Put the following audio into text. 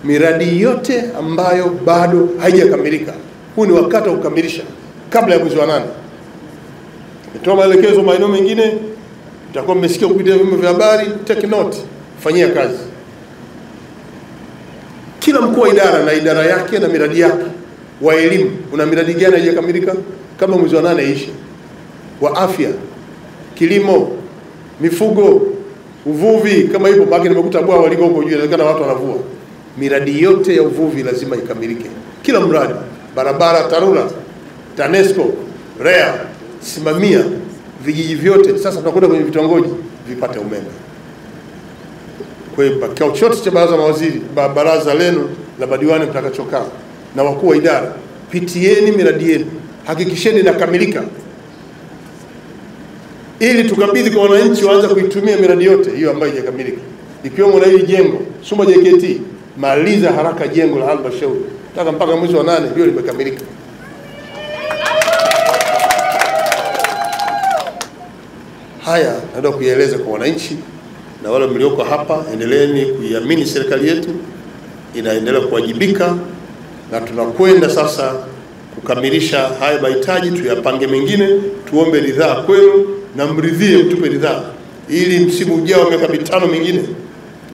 miradi yote ambayo bado haijakamilika. Huu ni wakati wa kukamilisha kabla ya mwezi wa 8. Nitoa maelekezo maeneo mengine, mtakuwa mmesikia kupitia vyombo vya habari, take note, fanyia kazi. Kila mkuu wa idara na idara yake na miradi yake. Wa elimu, una miradi gani haijakamilika kabla mwezi wa 8 ishe? Wa afya, kilimo, mifugo, uvuvi kama hivyo, baki nimekuta bwawa waliko huko juu, inawezekana watu wanavua. Miradi yote ya uvuvi lazima ikamilike. Kila mradi, barabara, TARURA, TANESCO, REA, simamia vijiji vyote. Sasa tunakwenda kwenye vitongoji vipate umeme. Kwa hiyo kikao chote cha baraza mawaziri, baraza lenu la madiwani mtakachokaa na wakuu wa idara, pitieni miradi yenu, hakikisheni inakamilika ili tukabidhi kwa wananchi waanze kuitumia miradi yote hiyo ambayo haijakamilika, ikiwemo na hili jengo Suma JKT. Maliza haraka jengo la halmashauri, mpaka mwezi wa 8 hiyo limekamilika. Haya naenda kuieleza kwa wananchi, na wale mlioko hapa, endeleeni kuiamini serikali yetu inaendelea kuwajibika, na tunakwenda sasa kukamilisha haya mahitaji. Tuyapange mengine, tuombe ridhaa kwenu na mridhie, mtupe ridhaa ili msimu ujao miaka 5 mingine